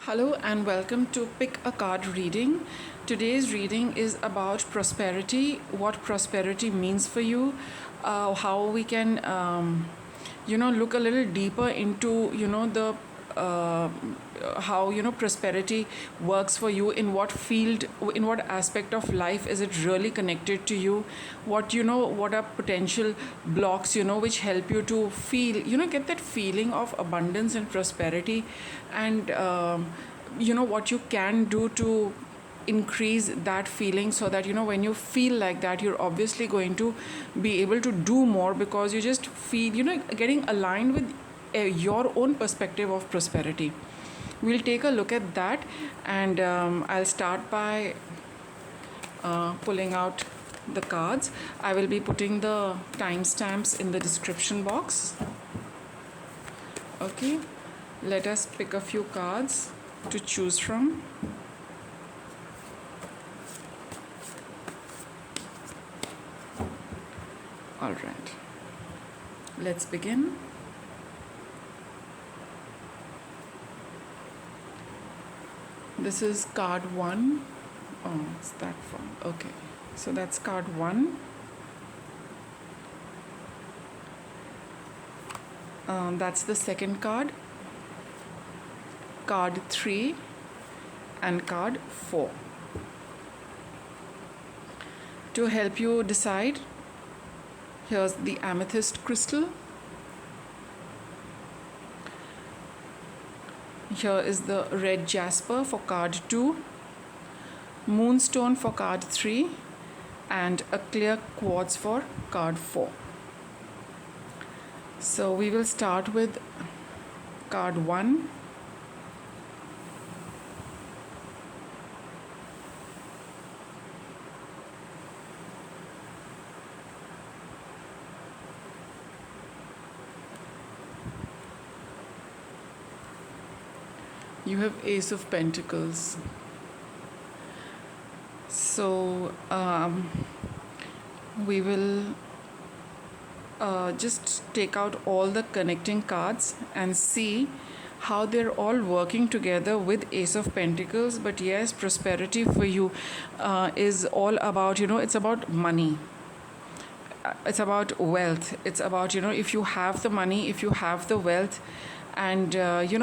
Hello and welcome to Pick a Card reading. Today's reading is about prosperity, what prosperity means for you, how we can, look a little deeper into, the how prosperity works for you, in what field, in what aspect of life is it really connected to you, what are potential blocks which help you to feel, get that feeling of abundance and prosperity, and what you can do to increase that feeling, so that when you feel like that, you're obviously going to be able to do more, because you just feel getting aligned with your own perspective of prosperity. We'll take a look at that, and I'll start by pulling out the cards. I will be putting the timestamps in the description box. Okay, let us pick a few cards to choose from. All right, let's begin. This is card 1. Oh, it's that far. Okay, so that's card 1. That's the second card, card 3, and card 4. To help you decide, here's the amethyst crystal. Here is the red jasper for card 2, moonstone for card 3, and a clear quartz for card 4. So we will start with card 1. You have Ace of Pentacles. So we will just take out all the connecting cards and see how they're all working together with Ace of Pentacles. But yes, prosperity for you is all about, it's about money. It's about wealth. It's about, if you have the money, if you have the wealth, and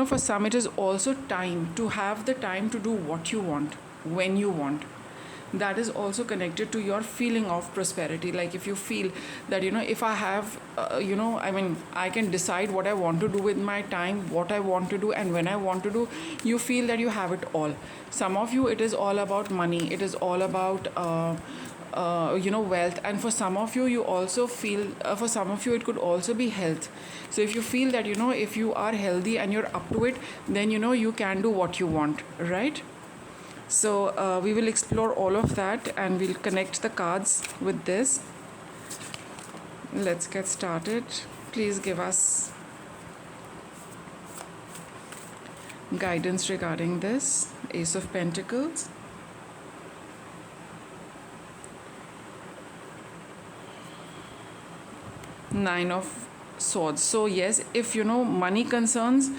for some it is also time, to have the time to do what you want when you want. That is also connected to your feeling of prosperity. Like if you feel that if I have I can decide what I want to do with my time, what I want to do and when I want to do, you feel that you have it all. Some of you, it is all about money, it is all about wealth, and for some of you, you also feel for some of you it could also be health. So if you feel that if you are healthy and you're up to it, then you can do what you want, right? So we will explore all of that, and we'll connect the cards with this. Let's get started. Please give us guidance regarding this. Ace of Pentacles, Nine of Swords. So yes, if money concerns,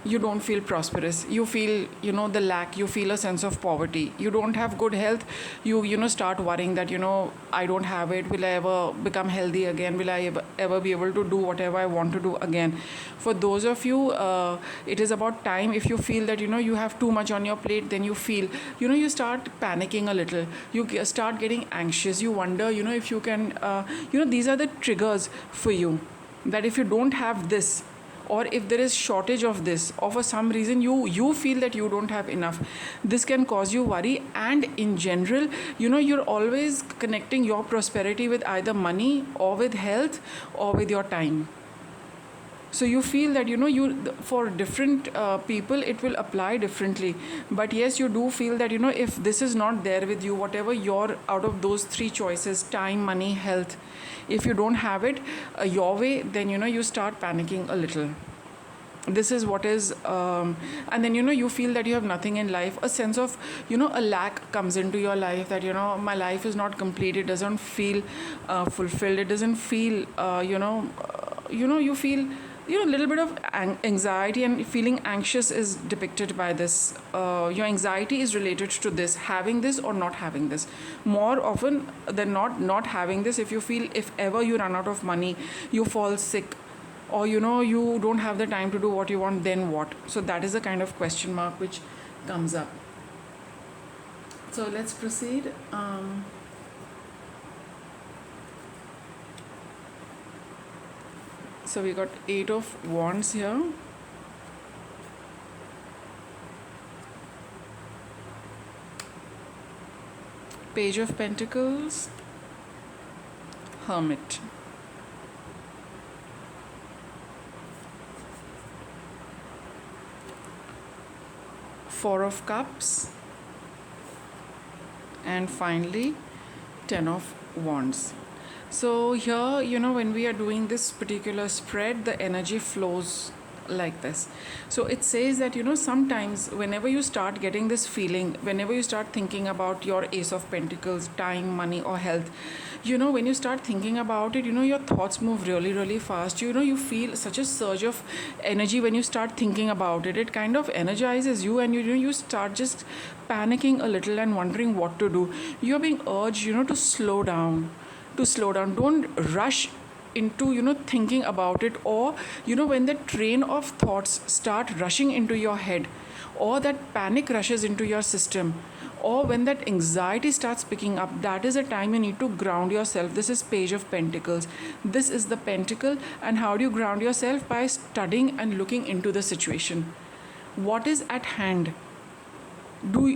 you don't feel prosperous, you feel the lack, you feel a sense of poverty, you don't have good health, you start worrying that I don't have it, will I ever become healthy again, will I ever be able to do whatever I want to do again. For those of you, it is about time. If you feel that you have too much on your plate, then you feel you start panicking a little, you start getting anxious, you wonder if you can these are the triggers for you, that if you don't have this, or if there is shortage of this, or for some reason you feel that you don't have enough, this can cause you worry. And in general, you're always connecting your prosperity with either money or with health or with your time. So you feel that for different people it will apply differently, but yes, you do feel that if this is not there with you, whatever you're out of those three choices, time, money, health, if you don't have it your way, then you start panicking a little. This is what is and then you feel that you have nothing in life. A sense of a lack comes into your life, that my life is not complete, it doesn't feel fulfilled, it doesn't feel you feel a little bit of anxiety and feeling anxious is depicted by this. Your anxiety is related to this, having this or not having this. More often than not having this. If you feel, if ever you run out of money, you fall sick, or you don't have the time to do what you want, then what? So that is a kind of question mark which comes up. So let's proceed. So we got 8 of Wands here. Page of Pentacles. Hermit. Four of Cups. And finally 10 of Wands. So here, when we are doing this particular spread, the energy flows like this. So it says that, sometimes whenever you start getting this feeling, whenever you start thinking about your Ace of Pentacles, time, money or health, when you start thinking about it, your thoughts move really, really fast. You feel such a surge of energy when you start thinking about it. It kind of energizes you, and you start just panicking a little and wondering what to do. You're being urged, to slow down. Don't rush into thinking about it, or when the train of thoughts start rushing into your head, or that panic rushes into your system, or when that anxiety starts picking up, that is a time you need to ground yourself. This is Page of Pentacles. This is the pentacle. And how do you ground yourself? By studying and looking into the situation. What is at hand?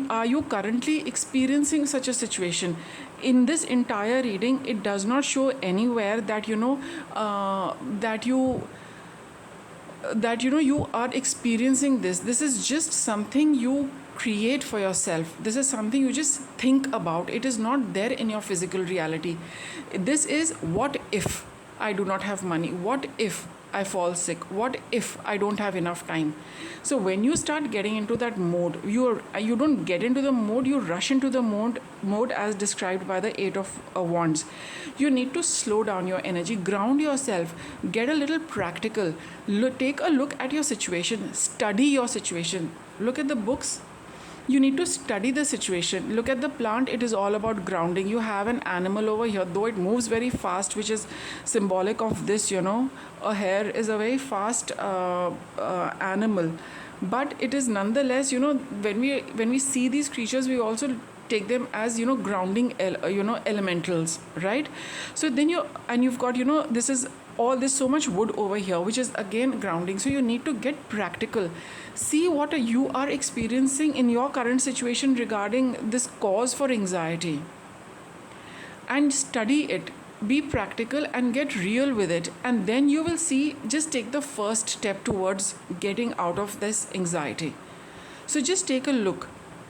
Are you currently experiencing such a situation? In this entire reading, it does not show anywhere that you are experiencing this. This is just something you create for yourself. This is something you just think about. It is not there in your physical reality. This is, what if I do not have money? What if I fall sick? What if I don't have enough time? So when you start getting into that mode, you don't get into the mode, you rush into the mode as described by the 8 of Wands. You need to slow down your energy, ground yourself, get a little practical, take a look at your situation, study your situation, look at the books. You need to study the situation. Look at the plant. It is all about grounding. You have an animal over here, though it moves very fast, which is symbolic of this. A hare is a very fast animal, but it is nonetheless, when we see these creatures, we also take them as grounding elementals, right? So then you've got this is all this so much wood over here, which is again grounding. So you need to get practical. See what you are experiencing in your current situation regarding this cause for anxiety, and study it. Be practical and get real with it, and then you will see, just take the first step towards getting out of this anxiety. So just take a look.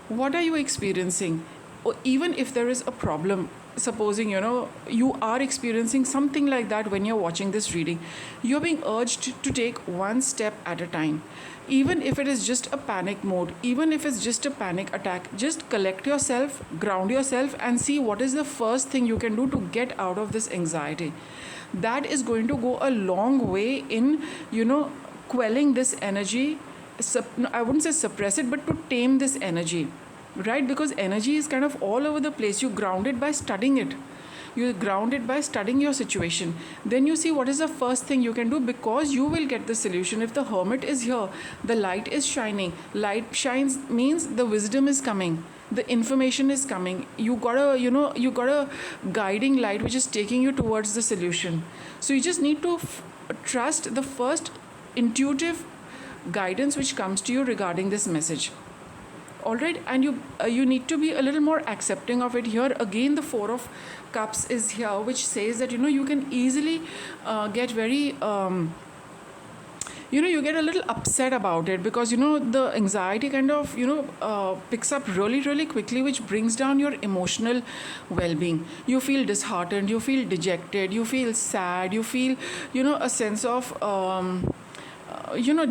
What are you experiencing? Or even if there is a problem, supposing you are experiencing something like that when you're watching this reading, you're being urged to take one step at a time. Even if it is just a panic mode, even if it's just a panic attack, just collect yourself, ground yourself, and see what is the first thing you can do to get out of this anxiety. That is going to go a long way in quelling this energy. I wouldn't say suppress it, but to tame this energy, right? Because energy is kind of all over the place. You ground it by studying it. You ground it by studying your situation. Then you see what is the first thing you can do, because you will get the solution. If the Hermit is here, the light is shining. Light shines means the wisdom is coming. The information is coming. You got a guiding light which is taking you towards the solution. So you just need to trust the first intuitive guidance which comes to you regarding this message. All right, and you need to be a little more accepting of it. Here again, the Four of Cups is here, which says that you can easily get very you get a little upset about it, because the anxiety kind of picks up really, really quickly, which brings down your emotional well-being. You feel disheartened, you feel dejected, you feel sad, you feel a sense of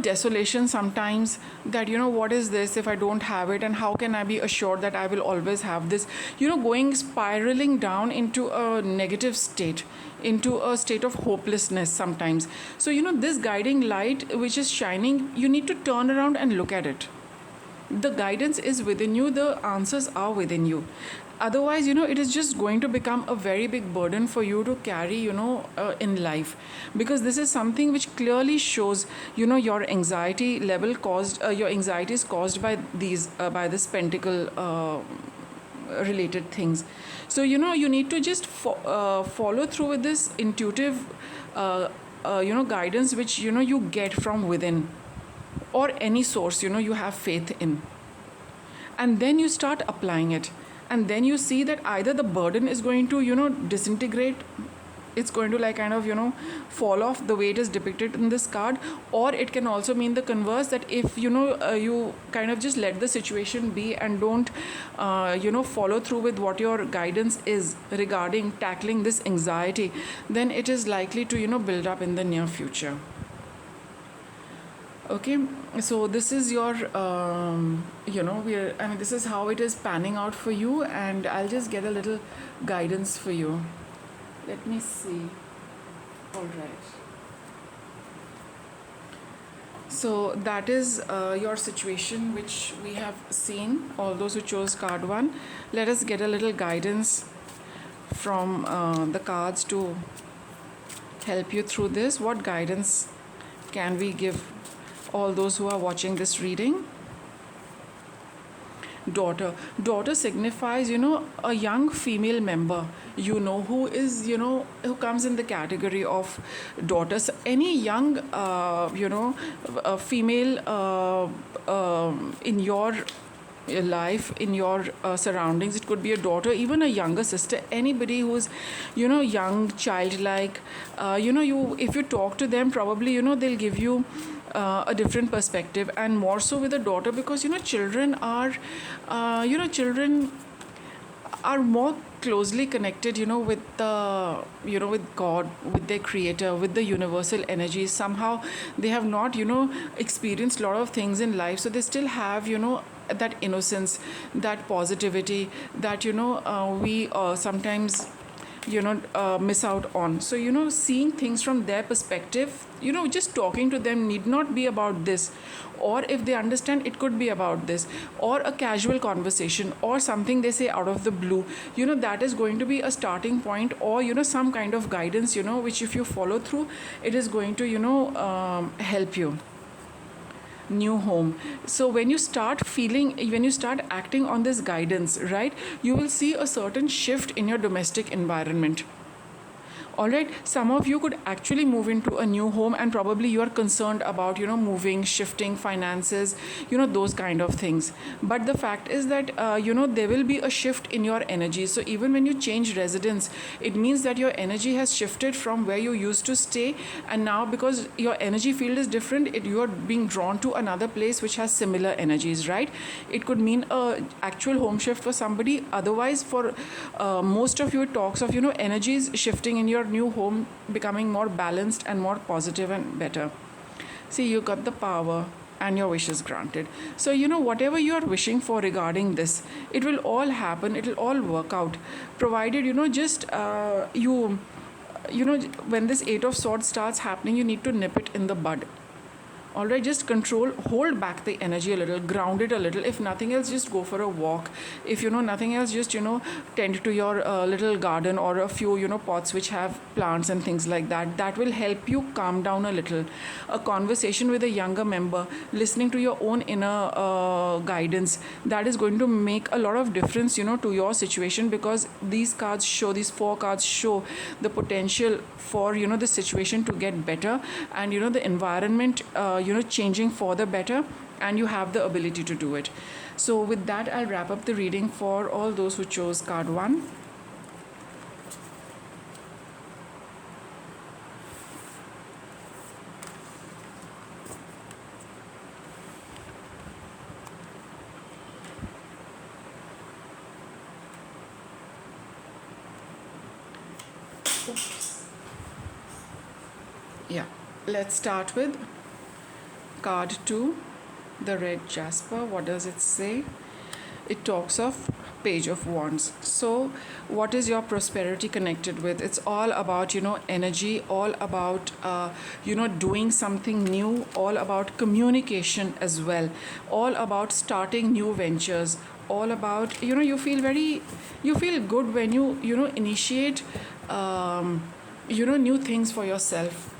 desolation sometimes, that what is this if I don't have it, and how can I be assured that I will always have this, going spiraling down into a negative state, into a state of hopelessness sometimes. So this guiding light which is shining, you need to turn around and look at it. The guidance is within you, the answers are within you. Otherwise, it is just going to become a very big burden for you to carry, in life, because this is something which clearly shows, your anxiety level caused, your anxiety is caused by these, by this pentacle related things. So you need to just follow through with this intuitive guidance which you get from within, or any source you have faith in, and then you start applying it, and then you see that either the burden is going to disintegrate, it's going to like kind of fall off the way it is depicted in this card, or it can also mean the converse, that if you kind of just let the situation be and don't follow through with what your guidance is regarding tackling this anxiety, then it is likely to build up in the near future. Okay, so this is your this is how it is panning out for you, and I'll just get a little guidance for you. Let me see. All right, so that is your situation which we have seen, all those who chose card 1. Let us get a little guidance from the cards to help you through this. What guidance can we give all those who are watching this reading? Daughter signifies a young female member, who is who comes in the category of daughters. Any young female in your life, in your surroundings. It could be a daughter, even a younger sister, anybody who's young, childlike. If you talk to them, probably they'll give you a different perspective, and more so with a daughter, because children are more closely connected with the with God, with their creator, with the universal energies. Somehow they have not experienced a lot of things in life, so they still have that innocence, that positivity that we sometimes miss out on. So seeing things from their perspective, just talking to them need not be about this, or if they understand, it could be about this, or a casual conversation, or something they say out of the blue, that is going to be a starting point, or some kind of guidance which if you follow through, it is going to help you. New home. So when you start acting on this guidance, right, you will see a certain shift in your domestic environment. All right, some of you could actually move into a new home, and probably you are concerned about moving, shifting, finances, those kind of things. But the fact is that there will be a shift in your energy. So even when you change residence, it means that your energy has shifted from where you used to stay, and now because your energy field is different, you are being drawn to another place which has similar energies, right? It could mean a actual home shift for somebody. Otherwise, for most of you, it talks of energies shifting in your new home, becoming more balanced and more positive and better. See, you got the power and your wish is granted. So whatever you are wishing for regarding this, it will all happen, it will all work out, provided just when this 8 of Swords starts happening, you need to nip it in the bud. All right, just control, hold back the energy a little, ground it a little. If nothing else, just go for a walk. If nothing else, just tend to your little garden, or a few pots which have plants and things like that. That will help you calm down a little. A conversation with a younger member, listening to your own inner guidance, that is going to make a lot of difference to your situation, because these 4 cards show the potential for the situation to get better, and the environment changing for the better, and you have the ability to do it. So with that, I'll wrap up the reading for all those who chose card 1. Oops. Yeah, let's start with card 2, the red jasper. What does it say? It talks of Page of Wands. So what is your prosperity connected with? It's all about, energy, all about, doing something new, all about communication as well, all about starting new ventures, all about, you feel good when you initiate, new things for yourself,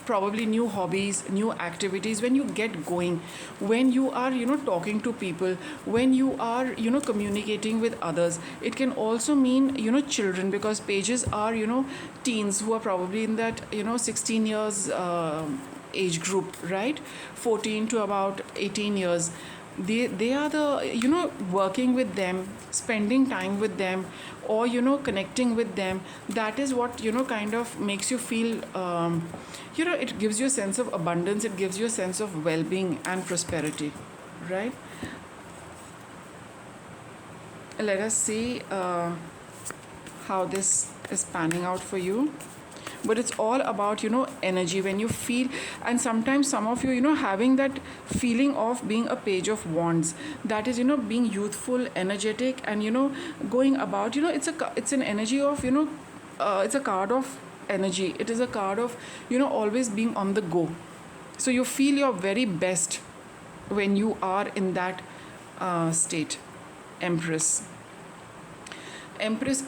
probably new hobbies, new activities. When you get going, when you are talking to people, when you are communicating with others. It can also mean children, because pages are teens who are probably in that 16 years age group, right? 14 to about 18 years. They are the working with them, spending time with them, or connecting with them. That is what kind of makes you feel, it gives you a sense of abundance, it gives you a sense of well-being and prosperity, right? Let us see how this is panning out for you. But it's all about energy. When you feel, and sometimes some of you having that feeling of being a Page of Wands, that is being youthful, energetic, and going about, it's an energy of it's a card of energy. It is a card of always being on the go. So you feel your very best when you are in that state. Empress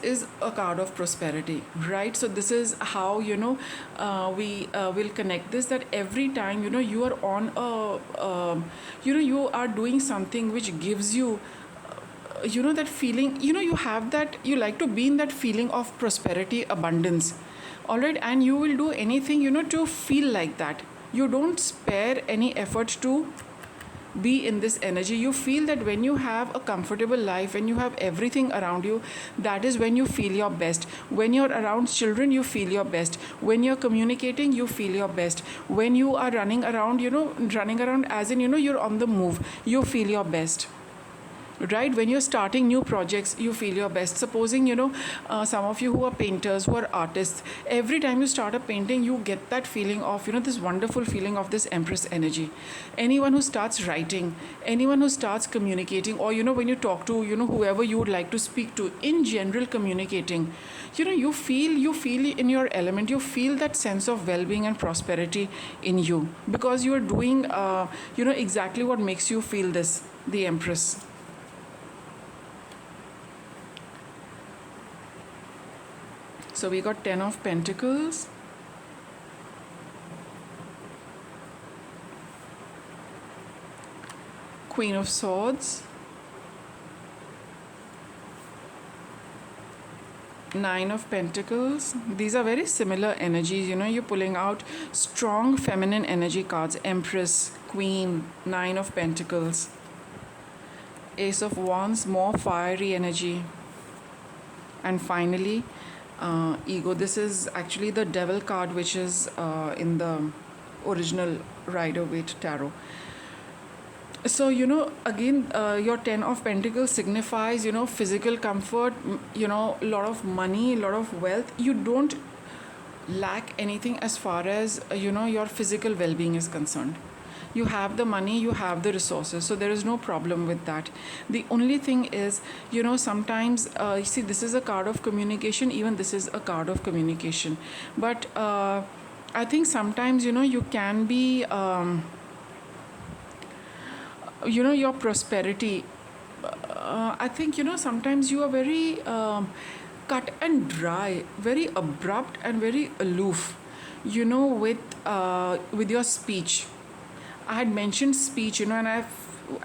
is a card of prosperity, right? So this is how we will connect this, that every time you are on a you are doing something which gives you that feeling, you have that, you like to be in that feeling of prosperity, abundance, all right? And you will do anything to feel like that. You don't spare any effort to be in this energy. You feel that when you have a comfortable life, when you have everything around you, that is when you feel your best. When you're around children, you feel your best. When you're communicating, you feel your best. When you are running around, as in you're on the move, you feel your best, right? When you're starting new projects, you feel your best. Supposing some of you who are painters, who are artists, every time you start a painting, you get that feeling of this wonderful feeling of this Empress energy. Anyone who starts writing, anyone who starts communicating, or when you talk to whoever you would like to speak to, in general communicating, you feel in your element. You feel that sense of well-being and prosperity in you, because you are doing exactly what makes you feel this, the Empress. So we got 10 of Pentacles, Queen of Swords, 9 of Pentacles. These are very similar energies. You're pulling out strong feminine energy cards. Empress, Queen, 9 of Pentacles, Ace of Wands, more fiery energy. And finally, Ego. This is actually the Devil card, which is in the original Rider-Waite tarot. So again, your 10 of Pentacles signifies physical comfort, a lot of money, a lot of wealth. You don't lack anything as far as your physical well-being is concerned. You have the money, you have the resources, so there is no problem with that. The only thing is, sometimes, you see, this is a card of communication, even this is a card of communication. But I think sometimes, you can be, your prosperity, I think, sometimes you are very cut and dry, very abrupt and very aloof, with your speech. I had mentioned speech, and I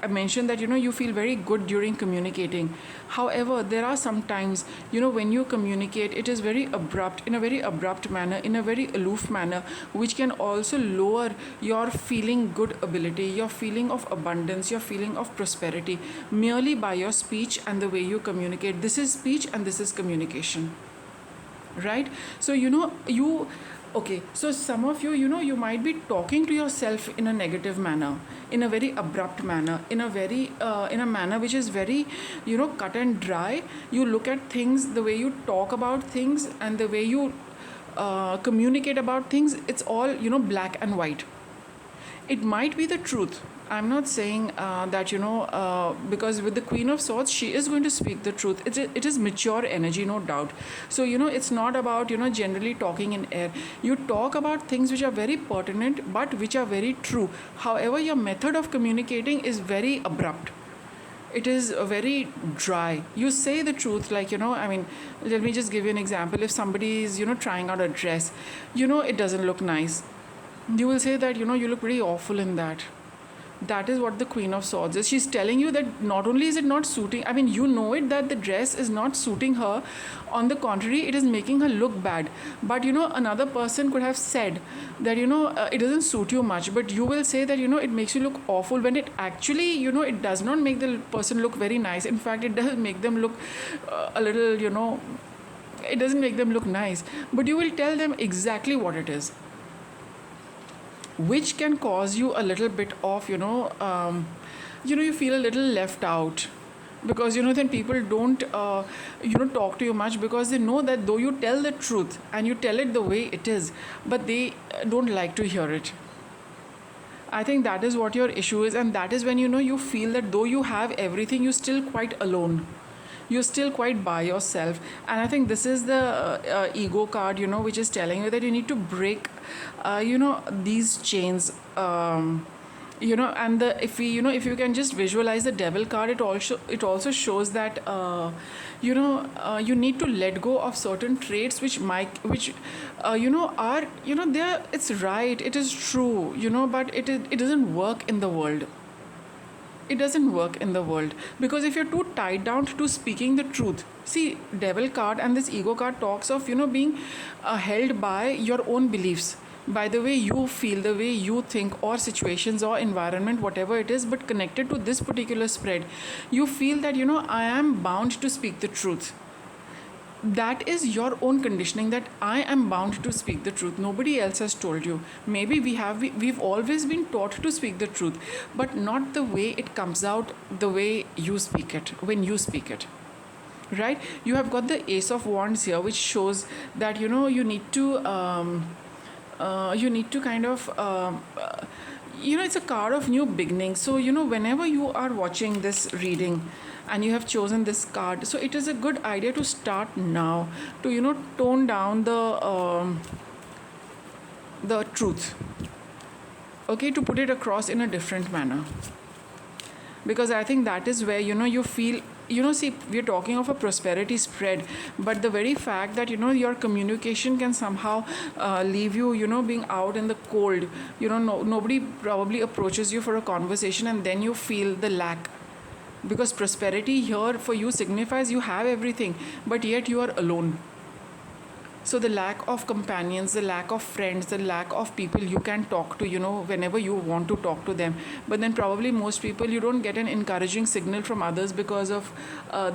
mentioned that, you feel very good during communicating. However, there are some times, when you communicate, it is very abrupt, in a very abrupt manner, in a very aloof manner, which can also lower your feeling good ability, your feeling of abundance, your feeling of prosperity, merely by your speech and the way you communicate. This is speech and this is communication, right? So, okay, so some of you, you might be talking to yourself in a negative manner, in a very abrupt manner, in a manner which is very, cut and dry. You look at things, the way you talk about things and the way you communicate about things, it's all, black and white. It might be the truth. I'm not saying that, because with the Queen of Swords, she is going to speak the truth. It is mature energy, no doubt. So, it's not about, generally talking in air. You talk about things which are very pertinent, but which are very true. However, your method of communicating is very abrupt. It is very dry. You say the truth, like, let me just give you an example. If somebody is, trying out a dress, it doesn't look nice, you will say that, you look pretty awful in that. That is what the Queen of Swords is. She's telling you that not only is it not suiting, you know it that the dress is not suiting her. On the contrary, it is making her look bad. But, another person could have said that, it doesn't suit you much. But you will say that, it makes you look awful, when it actually, it does not make the person look very nice. In fact, it does make them look a little, it doesn't make them look nice. But you will tell them exactly what it is, which can cause you a little bit of, you feel a little left out, because then people don't talk to you much, because they know that though you tell the truth and you tell it the way it is, but they don't like to hear it. I think that is what your issue is, and that is when you feel that though you have everything, you're still quite alone, you're still quite by yourself. And I think this is the ego card, which is telling you that you need to break these chains. And if you can just visualize the devil card, it also shows that you need to let go of certain traits which are they it's right, it is true, but it doesn't work in the world. It doesn't work in the world, because if you're too tied down to speaking the truth, see, devil card and this ego card talks of being held by your own beliefs, by the way you feel, the way you think, or situations or environment, whatever it is, but connected to this particular spread, you feel that I am bound to speak the truth. That is your own conditioning, that I am bound to speak the truth. Nobody else has told you. Maybe we've always been taught to speak the truth, but not the way it comes out, the way you speak it, when you speak it. Right? You have got the Ace of Wands here, which shows that you need to kind of it's a card of new beginning. So whenever you are watching this reading and you have chosen this card, so it is a good idea to start now to tone down the truth, okay, to put it across in a different manner, because I think that is where you feel, see, we're talking of a prosperity spread, but the very fact that your communication can somehow leave you being out in the cold, nobody probably approaches you for a conversation, and then you feel the lack, because prosperity here for you signifies you have everything, but yet you are alone. So the lack of companions, the lack of friends, the lack of people you can talk to, whenever you want to talk to them. But then probably most people, you don't get an encouraging signal from others because of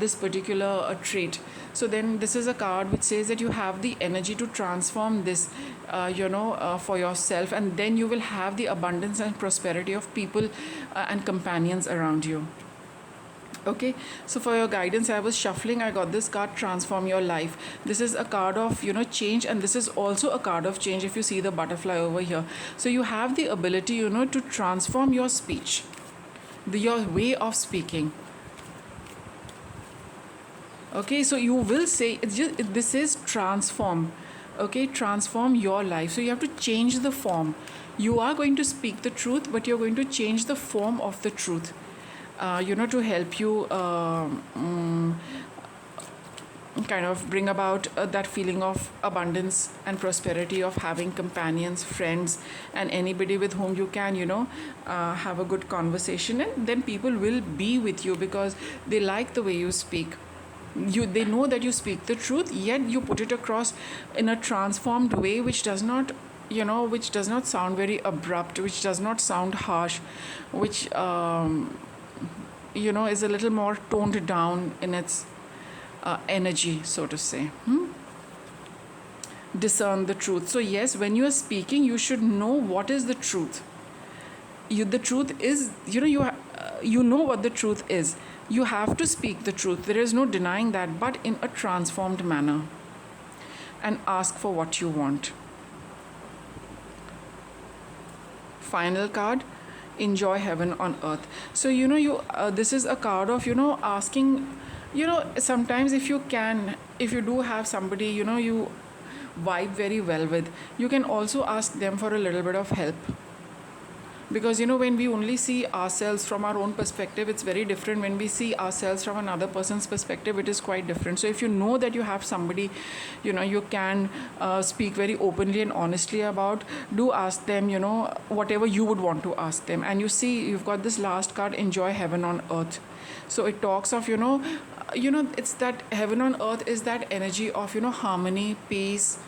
this particular trait. So then this is a card which says that you have the energy to transform this, for yourself, and then you will have the abundance and prosperity of people and companions around you. Okay, so for your guidance, I was shuffling, I got this card, Transform Your Life. This is a card of change, and this is also a card of change if you see the butterfly over here. So you have the ability to transform your speech, your way of speaking. Okay, so you will say, this is transform. Okay, transform your life. So you have to change the form. You are going to speak the truth, but you're going to change the form of the truth. To help you kind of bring about that feeling of abundance and prosperity, of having companions, friends, and anybody with whom you can, have a good conversation, and then people will be with you because they like the way you speak. They know that you speak the truth, yet you put it across in a transformed way, which does not sound very abrupt, which does not sound harsh, which is a little more toned down in its energy, so to say. Discern the truth. So yes, when you are speaking, you should know what is the truth. The truth is, you know what the truth is. You have to speak the truth. There is no denying that, but in a transformed manner. And ask for what you want. final card, enjoy heaven on earth. So this is a card of asking, sometimes if you do have somebody you vibe very well with, you can also ask them for a little bit of help. Because when we only see ourselves from our own perspective, it's very different. When we see ourselves from another person's perspective, it is quite different. So if you know that you have somebody you can speak very openly and honestly about, do ask them whatever you would want to ask them. And you see, you've got this last card, enjoy heaven on earth. So it talks of it's that heaven on earth is that energy of harmony, peace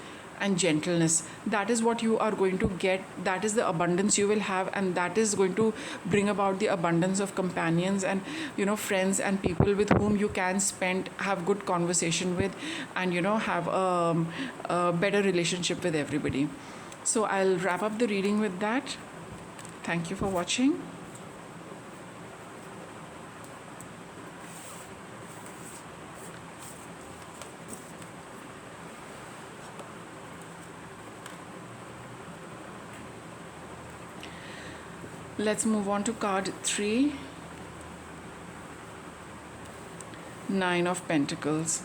and gentleness. That is what you are going to get. That is the abundance you will have, and that is going to bring about the abundance of companions and friends and people with whom you can have good conversation with, and have a better relationship with everybody. So I'll wrap up the reading with that. Thank you for watching. Let's move on to card 3, Nine of Pentacles.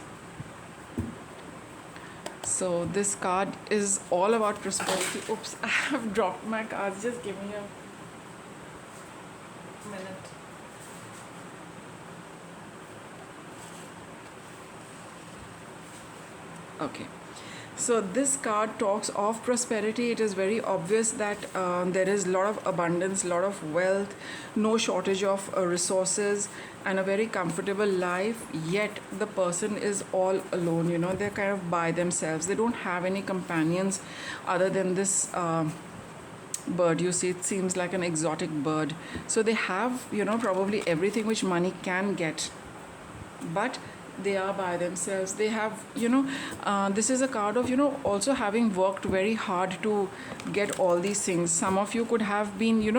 So this card is all about prosperity. Oops, I have dropped my cards. Just give me a minute. Okay. So this card talks of prosperity. It is very obvious that there is a lot of abundance, a lot of wealth, no shortage of resources, and a very comfortable life. Yet the person is all alone. They're kind of by themselves. They don't have any companions other than this bird. You see, it seems like an exotic bird. So they have, probably everything which money can get, but they are by themselves. They have this is a card of also having worked very hard to get all these things. Some of you could have been you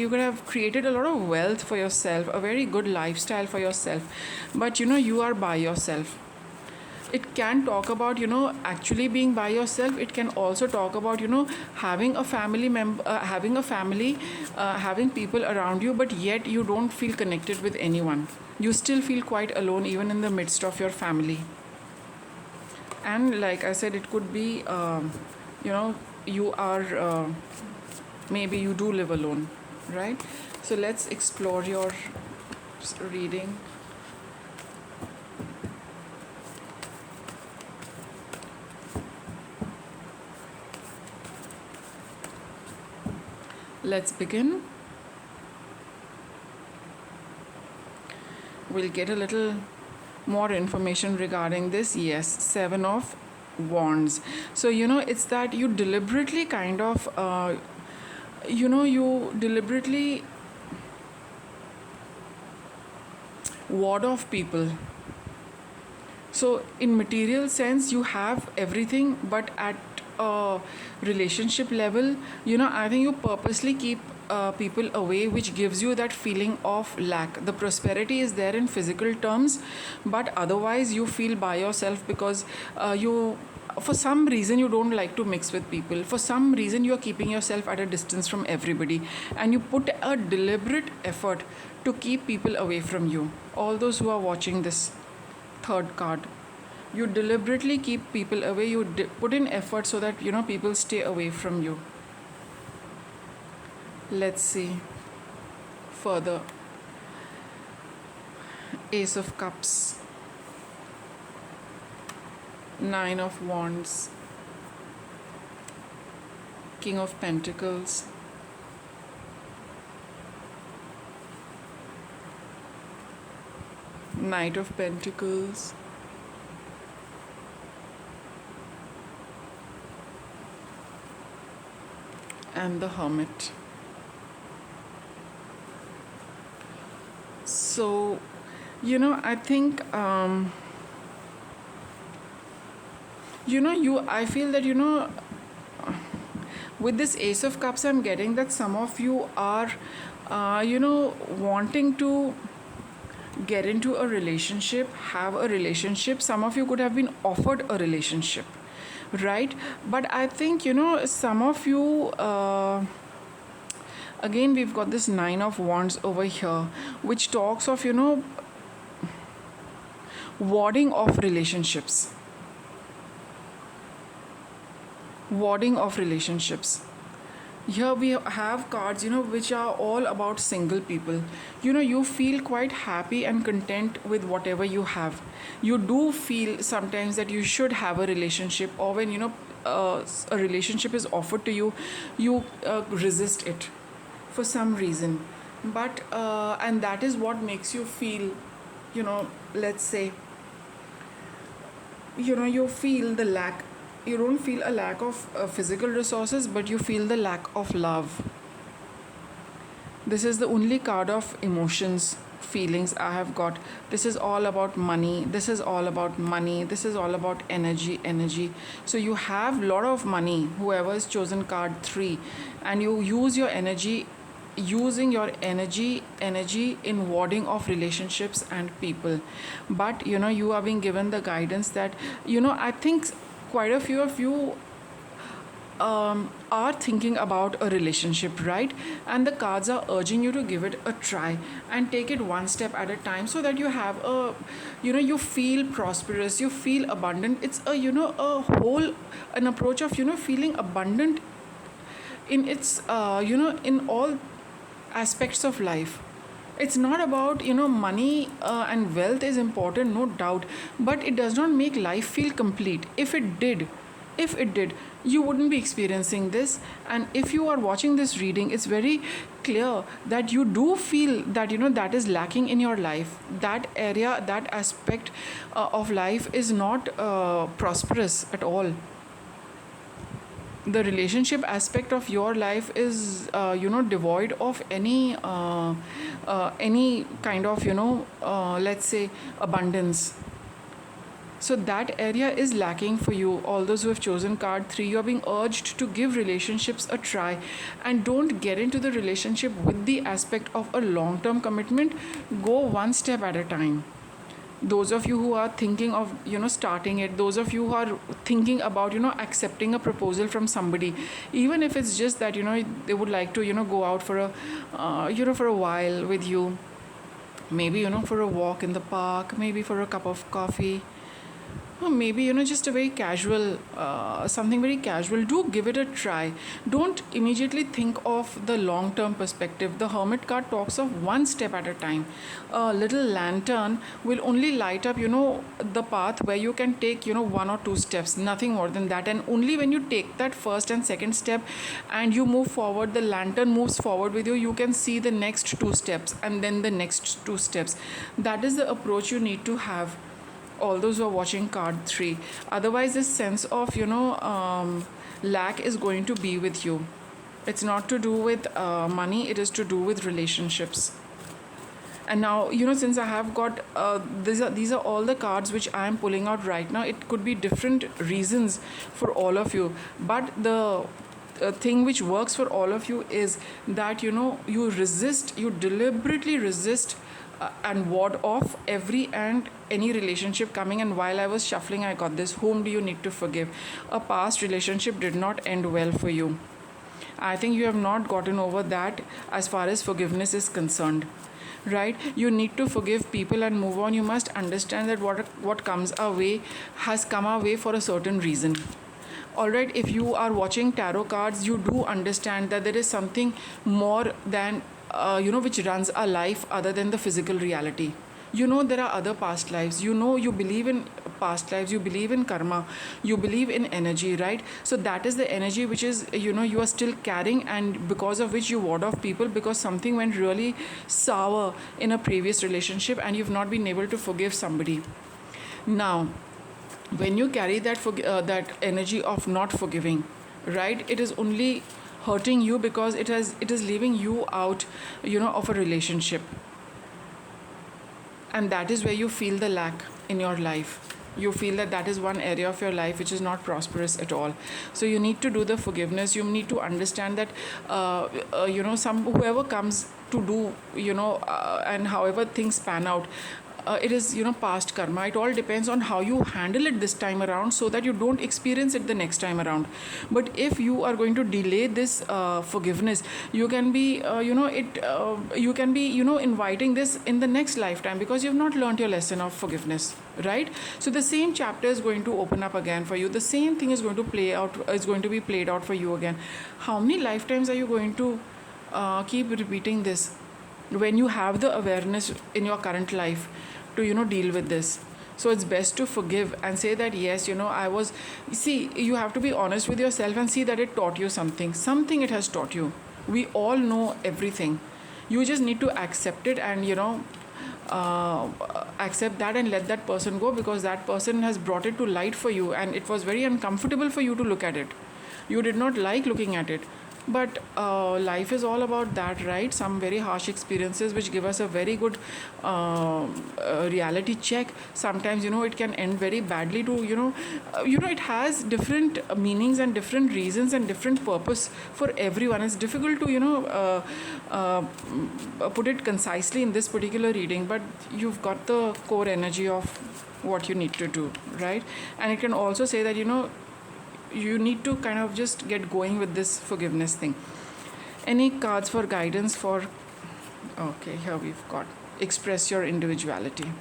could have created a lot of wealth for yourself, a very good lifestyle for yourself, but you are by yourself. It can talk about actually being by yourself. It can also talk about having a family member, having people around you, but yet you don't feel connected with anyone. You still feel quite alone even in the midst of your family. And like I said, it could be you are maybe you do live alone, right? So let's explore your reading. Let's begin. We'll get a little more information regarding this. Yes, Seven of Wands. So it's that you deliberately kind of you deliberately ward off people. So in material sense you have everything, but at a relationship level, I think you purposely keep people away, which gives you that feeling of lack. The prosperity is there in physical terms, but otherwise you feel by yourself because for some reason you don't like to mix with people. For some reason you are keeping yourself at a distance from everybody, and you put a deliberate effort to keep people away from you. All those who are watching this third card, you deliberately keep people away. You put in effort so that people stay away from you. Let's see further. Ace of Cups, Nine of Wands, King of Pentacles, Knight of Pentacles, and the Hermit. So I think I feel that with this Ace of Cups, I'm getting that some of you are wanting to get into a relationship, have a relationship. Some of you could have been offered a relationship, right? But I think some of you Again, we've got this Nine of Wands over here, which talks of, warding off relationships. Warding off relationships. Here we have cards, which are all about single people. You feel quite happy and content with whatever you have. You do feel sometimes that you should have a relationship, or when, a relationship is offered to you, you resist it for some reason. But, and that is what makes you feel, let's say, you feel the lack. You don't feel a lack of physical resources, but you feel the lack of love. This is the only card of emotions, feelings I have got. This is all about money. This is all about money. This is all about energy. So you have lot of money, whoever has chosen card 3, and you use your energy, using your energy in warding off relationships and people. But you are being given the guidance that, I think quite a few of you are thinking about a relationship, right? And the cards are urging you to give it a try and take it one step at a time, so that you have a, you feel prosperous, you feel abundant. It's a, a whole, an approach of, feeling abundant in its, in all aspects of life. It's not about, money and wealth is important, no doubt, but it does not make life feel complete. If it did, you wouldn't be experiencing this. And if you are watching this reading, it's very clear that you do feel that, that is lacking in your life. That area, that aspect of life is not prosperous at all. The relationship aspect of your life is, devoid of any kind of, let's say, abundance. So that area is lacking for you. All those who have chosen card 3, you're being urged to give relationships a try, and don't get into the relationship with the aspect of a long-term commitment. Go one step at a time. Those of you who are thinking of, starting it, those of you who are thinking about, accepting a proposal from somebody, even if it's just that, they would like to, go out for a, for a while with you, maybe, for a walk in the park, maybe for a cup of coffee, or maybe, just a very casual, something very casual. Do give it a try. Don't immediately think of the long term perspective. The Hermit card talks of one step at a time. A little lantern will only light up, the path where you can take, one or two steps, nothing more than that. And only when you take that first and second step and you move forward, the lantern moves forward with you, you can see the next two steps and then the next two steps. That is the approach you need to have, all those who are watching card 3. Otherwise, this sense of, lack is going to be with you. It's not to do with money, it is to do with relationships. And now, since I have got, these are all the cards which I am pulling out right now. It could be different reasons for all of you. But the thing which works for all of you is that, you deliberately resist and ward off every and any relationship coming. And while I was shuffling, I got this: whom do you need to forgive? A past relationship did not end well for you. I think you have not gotten over that as far as forgiveness is concerned, right? You need to forgive people and move on. You must understand that what comes our way has come our way for a certain reason. Alright, if you are watching tarot cards, you do understand that there is something more than, which runs our life other than the physical reality. There are other past lives. You believe in past lives, you believe in karma, you believe in energy, right? So that is the energy which is, you are still carrying, and because of which you ward off people, because something went really sour in a previous relationship and you've not been able to forgive somebody. Now, when you carry that energy of not forgiving, right, it is only hurting you, because it is leaving you out, of a relationship. And that is where you feel the lack in your life. You feel that is one area of your life which is not prosperous at all. So you need to do the forgiveness. You need to understand that, whoever comes to do, and however things pan out, it is, past karma. It all depends on how you handle it this time around, so that you don't experience it the next time around. But if you are going to delay this forgiveness, you can be you can be, inviting this in the next lifetime, because you've not learned your lesson of forgiveness, right? So the same chapter is going to open up again for you. The same thing is going to be played out for you again. How many lifetimes are you going to keep repeating this, when you have the awareness in your current life to, deal with this? So it's best to forgive and say that, yes, I was, see, you have to be honest with yourself and see that it taught you something it has taught you. We all know everything. You just need to accept it, and accept that and let that person go, because that person has brought it to light for you, and it was very uncomfortable for you to look at it. You did not like looking at it. But life is all about that, right? Some very harsh experiences which give us a very good reality check. Sometimes, it can end very badly to, it has different meanings and different reasons and different purpose for everyone. It's difficult to, put it concisely in this particular reading, but you've got the core energy of what you need to do, right? And it can also say that, you need to kind of just get going with this forgiveness thing. Any cards for guidance for, okay, here we've got express your individuality.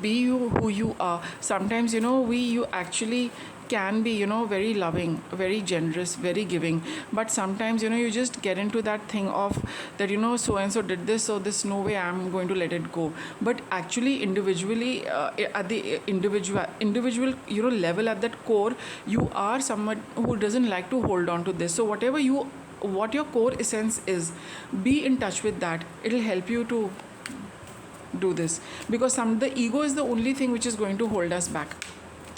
Be you who you are. Sometimes, you actually can be, very loving, very generous, very giving. But sometimes, you just get into that thing of that, so and so did this, so this, no way I'm going to let it go. But actually, individually, at the individual, level, at that core, you are someone who doesn't like to hold on to this. So what your core essence is, be in touch with that. It'll help you to do this, because the ego is the only thing which is going to hold us back,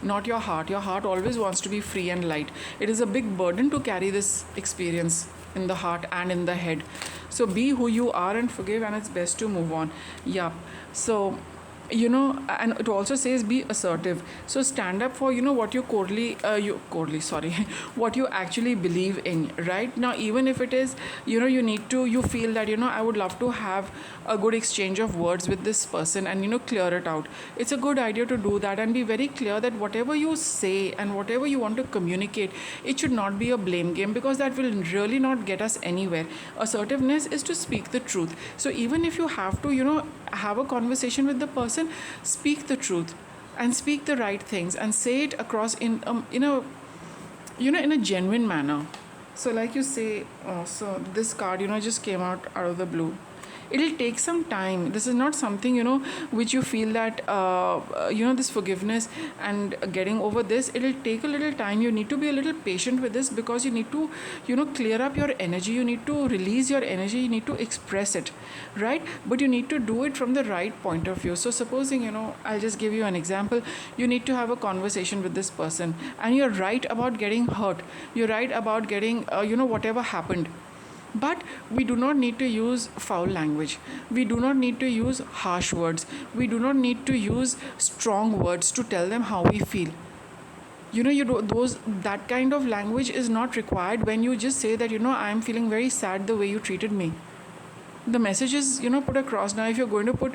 not your heart. Your heart always wants to be free and light. It is a big burden to carry this experience in the heart and in the head. So be who you are and forgive, and it's best to move on. Yeah. So, and it also says be assertive. So stand up for, what you what you actually believe in, right? Now, even if it is, you feel that, I would love to have a good exchange of words with this person and, clear it out. It's a good idea to do that and be very clear that whatever you say and whatever you want to communicate, it should not be a blame game, because that will really not get us anywhere. Assertiveness is to speak the truth. So even if you have to, have a conversation with the person, speak the truth and speak the right things and say it across in a genuine manner. So like you say, so this card, just came out of the blue. It'll take some time. This is not something, which you feel that, this forgiveness and getting over this, it'll take a little time. You need to be a little patient with this, because you need to, clear up your energy. You need to release your energy. You need to express it, right? But you need to do it from the right point of view. So supposing, I'll just give you an example. You need to have a conversation with this person, and you're right about getting hurt. You're right about getting, whatever happened. But we do not need to use foul language. We do not need to use harsh words. We do not need to use strong words to tell them how we feel. That kind of language is not required when you just say that, I am feeling very sad the way you treated me. The message is, put across. Now, if you're going to put,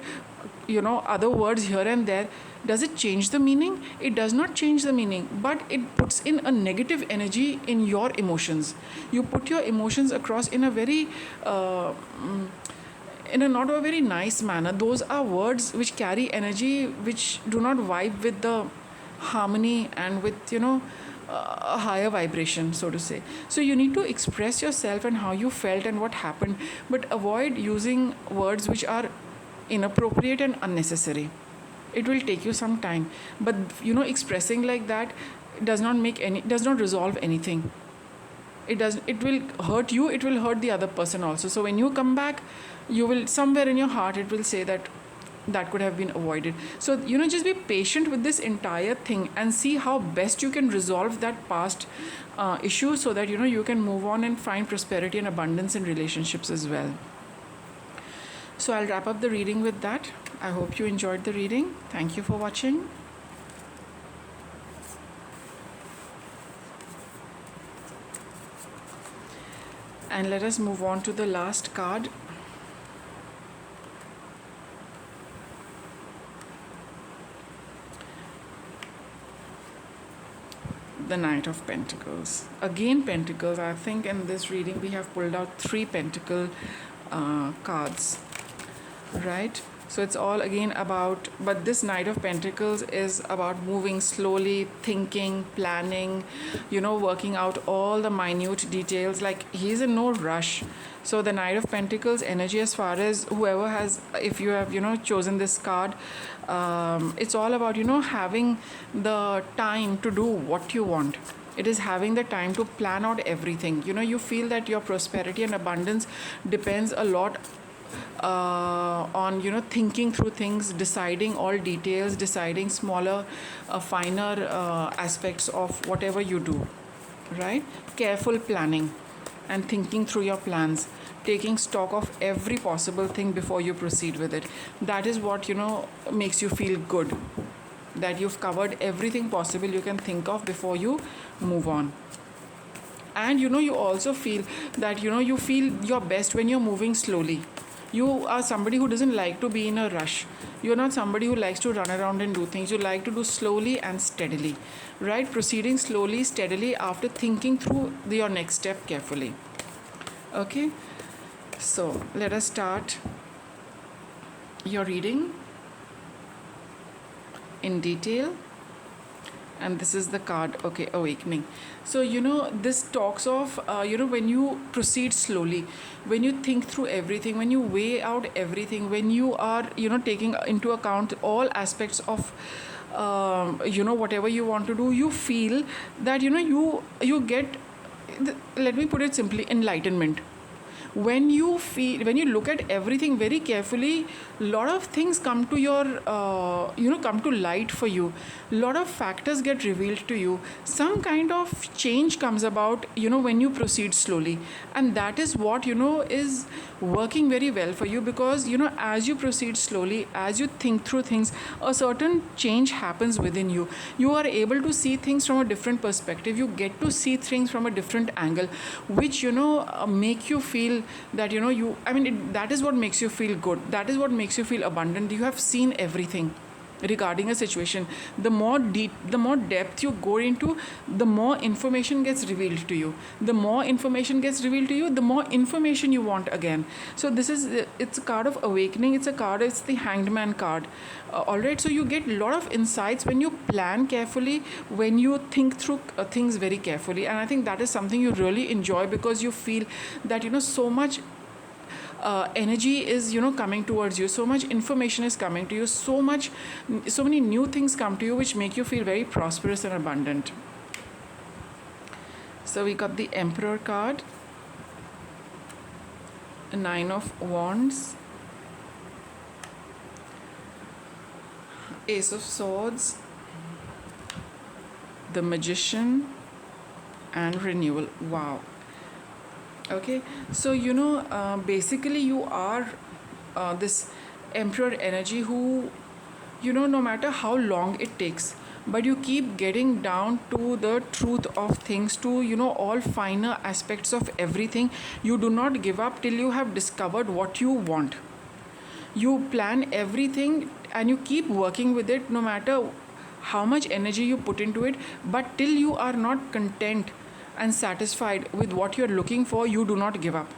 other words here and there, does it change the meaning? It does not change the meaning, but it puts in a negative energy in your emotions. You put your emotions across in a very, in a not a very nice manner. Those are words which carry energy, which do not vibe with the harmony and with, a higher vibration, so to say. So you need to express yourself and how you felt and what happened, but avoid using words which are inappropriate and unnecessary. It will take you some time, but expressing like that does not resolve anything. It will hurt you, it will hurt the other person also. So when you come back, you will, somewhere in your heart, it will say that could have been avoided. So just be patient with this entire thing and see how best you can resolve that past issue, so that you can move on and find prosperity and abundance in relationships as well. So I'll wrap up the reading with that. I hope you enjoyed the reading. Thank you for watching. And let us move on to the last card. the Knight of Pentacles. Again, Pentacles. I think in this reading we have pulled out 3 Pentacle cards, right? So it's all again about, but this Knight of Pentacles is about moving slowly, thinking, planning, working out all the minute details. Like, he's in no rush. So the Knight of Pentacles energy, as far as whoever has, if you have, chosen this card, it's all about, having the time to do what you want. It is having the time to plan out everything. You feel that your prosperity and abundance depends a lot on thinking through things, deciding all details, deciding smaller finer aspects of whatever you do, right? Careful planning and thinking through your plans, taking stock of every possible thing before you proceed with it. That is what makes you feel good, that you've covered everything possible you can think of before you move on. And you also feel that you feel your best when you're moving slowly. You are somebody who doesn't like to be in a rush. You're not somebody who likes to run around and do things. You like to do slowly and steadily, right? Proceeding slowly, steadily after thinking through your next step carefully. Okay, so let us start your reading in detail. And this is the card, okay, Awakening. So this talks of when you proceed slowly, when you think through everything, when you weigh out everything, when you are taking into account all aspects of whatever you want to do, you feel that you get, let me put it simply, enlightenment. When you look at everything very carefully, a lot of things come to your come to light for you. A lot of factors get revealed to you. Some kind of change comes about when you proceed slowly, and that is what is working very well for you, because as you proceed slowly, as you think through things, a certain change happens within you. You are able to see things from a different perspective. You get to see things from a different angle, which make you feel that that is what makes you feel good. That is what makes you feel abundant. You have seen everything regarding a situation. The more depth you go into, the more information gets revealed to you. The more information gets revealed to you, the more information you want again. So this is, it's a card of Awakening. It's the Hanged Man card. Alright, so you get a lot of insights when you plan carefully, when you think through things very carefully. And I think that is something you really enjoy, because you feel that so much energy is coming towards you, so much information is coming to you, so many new things come to you, which make you feel very prosperous and abundant. So we got the Emperor card, a 9 of Wands, Ace of Swords, the Magician, and Renewal. Wow. Okay, so basically you are this Emperor energy who no matter how long it takes, but you keep getting down to the truth of things, to all finer aspects of everything. You do not give up till you have discovered what you want. You plan everything and you keep working with it, no matter how much energy you put into it. But till you are not content and satisfied with what you're looking for, you do not give up,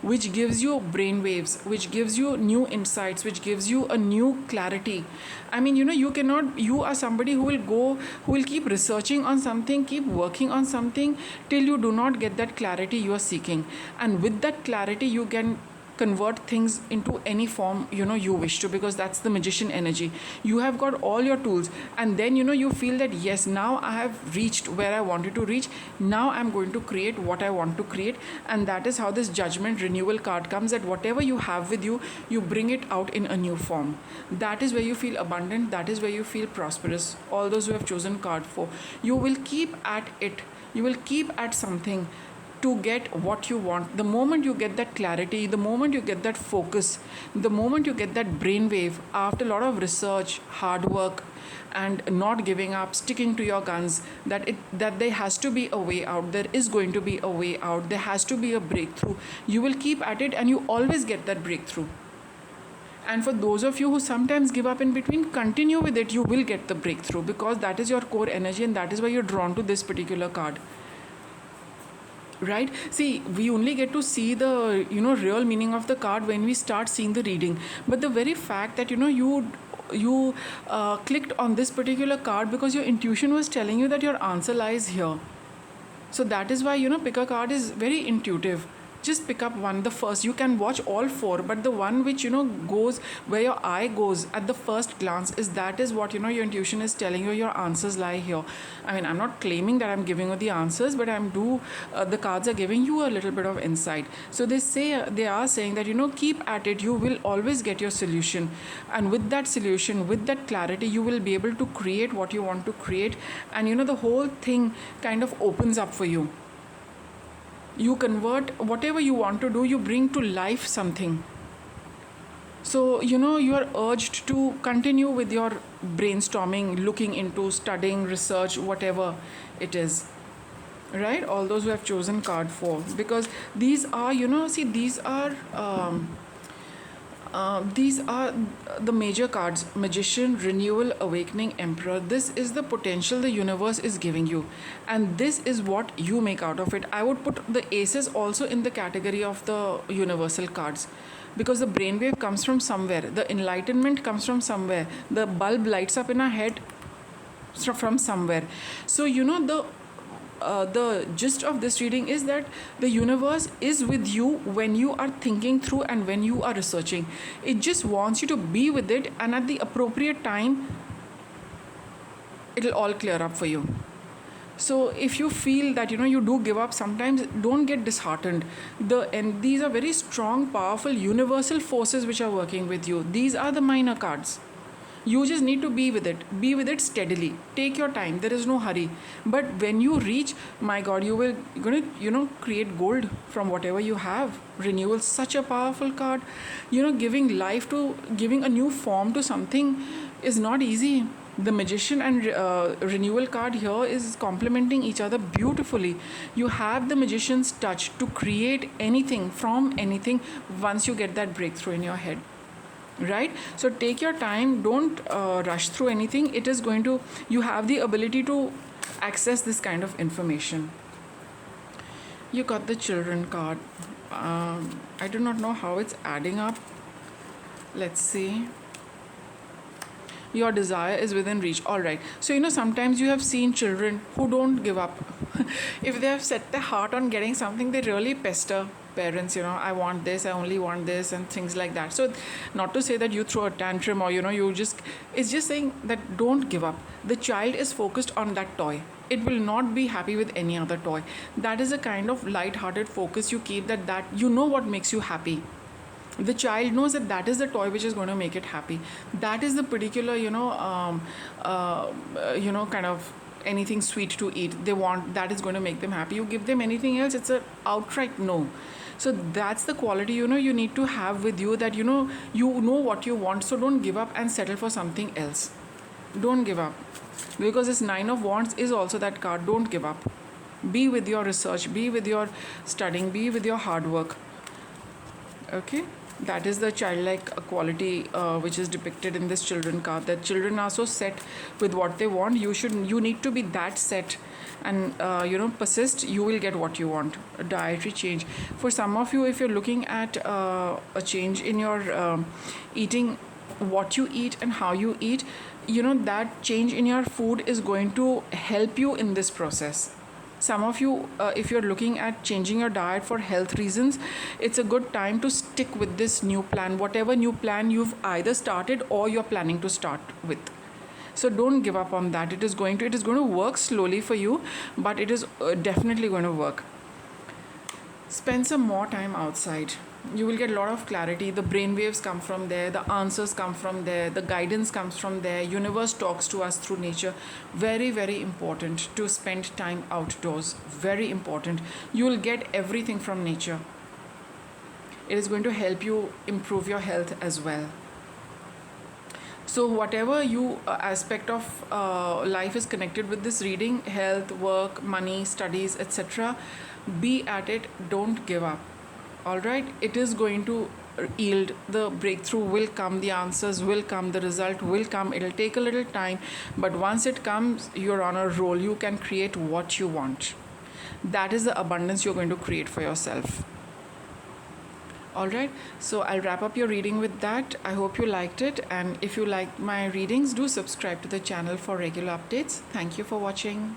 which gives you brainwaves, which gives you new insights, which gives you a new clarity. I mean, you are somebody who will keep researching on something, keep working on something, till you do not get that clarity you are seeking. And with that clarity, you can convert things into any form you wish to, because that's the Magician energy. You have got all your tools, and then you feel that yes, now I have reached where I wanted to reach. Now I'm going to create what I want to create. And that is how this Judgment Renewal card comes, that whatever you have with you, you bring it out in a new form. That is where you feel abundant. That is where you feel prosperous. All those who have chosen card 4, you will keep at it. You will keep at something to get what you want. The moment you get that clarity, the moment you get that focus, the moment you get that brainwave, after a lot of research, hard work, and not giving up, sticking to your guns, that there has to be a way out. There is going to be a way out. There has to be a breakthrough. You will keep at it, and you always get that breakthrough. And for those of you who sometimes give up in between, continue with it. You will get the breakthrough, because that is your core energy, and that is why you're drawn to this particular card. Right? See, we only get to see the real meaning of the card when we start seeing the reading. But the very fact that you clicked on this particular card because your intuition was telling you that your answer lies here. So that is why pick a card is very intuitive. Just pick up one, the first. You can watch all four, but the one which goes where your eye goes at the first glance, that is what your intuition is telling you. Your answers lie here. I mean, I'm not claiming that I'm giving you the answers, but the cards are giving you a little bit of insight. So they are saying that keep at it. You will always get your solution, and with that solution, with that clarity, you will be able to create what you want to create, and the whole thing kind of opens up for you. You convert whatever you want to do, you bring to life something. So you are urged to continue with your brainstorming, looking into, studying, research, whatever it is. Right? All those who have chosen card 4, because these are these are the major cards: Magician, Renewal, Awakening, Emperor. This is the potential the universe is giving you, and this is what you make out of it. I would put the aces also in the category of the universal cards, because the brainwave comes from somewhere, the enlightenment comes from somewhere, the bulb lights up in our head from somewhere. So the gist of this reading is that the universe is with you when you are thinking through and when you are researching. It just wants you to be with it, and at the appropriate time it'll all clear up for you. So if you feel that you do give up sometimes, don't get disheartened. And these are very strong, powerful, universal forces which are working with you. These are the minor cards. You just need to be with it steadily. Take your time. There is no hurry. But when you reach, my God, you will gonna create gold from whatever you have. Renewal, such a powerful card. Giving a new form to something is not easy. The Magician and Renewal card here is complementing each other beautifully. You have the Magician's touch to create anything from anything once you get that breakthrough in your head. Right? So take your time. Don't rush through anything. You have the ability to access this kind of information. You got the Children card. I do not know how it's adding up. Let's see. Your desire is within reach. All right. So sometimes you have seen children who don't give up. If they have set their heart on getting something, they really pester parents. I want this, I only want this, and things like that. So not to say that you throw a tantrum, or it's just saying that don't give up. The child is focused on that toy. It will not be happy with any other toy. That is a kind of light-hearted focus you keep, that what makes you happy. The child knows that is the toy which is going to make it happy. That is the particular kind of anything sweet to eat they want, that is going to make them happy. You give them anything else, it's a outright no. So that's the quality you need to have with you, that you know what you want. So don't give up and settle for something else. Don't give up, because this 9 of Wands is also that card. Don't give up. Be with your research, be with your studying, be with your hard work. Okay, that is the childlike quality which is depicted in this Children card, that children are so set with what they want. You need to be that set and persist. You will get what you want. A dietary change for some of you. If you're looking at a change in your eating, what you eat and how you eat, that change in your food is going to help you in this process. Some of you, if you're looking at changing your diet for health reasons, it's a good time to stick with this new plan, whatever new plan you've either started or you're planning to start with. So don't give up on that. It is going to work slowly for you, but it is definitely going to work. Spend some more time outside. You will get a lot of clarity. The brainwaves come from there, the answers come from there, the guidance comes from there. Universe talks to us through nature. Very, very important to spend time outdoors. Very important. You will get everything from nature. It is going to help you improve your health as well. So whatever aspect of life is connected with this reading, health, work, money, studies, etc., be at it. Don't give up. All right, it is going to yield, the breakthrough will come, the answers will come, the result will come. It'll take a little time, but once it comes, you're on a roll. You can create what you want. That is the abundance you're going to create for yourself. Alright, so I'll wrap up your reading with that. I hope you liked it, and if you like my readings, do subscribe to the channel for regular updates. Thank you for watching.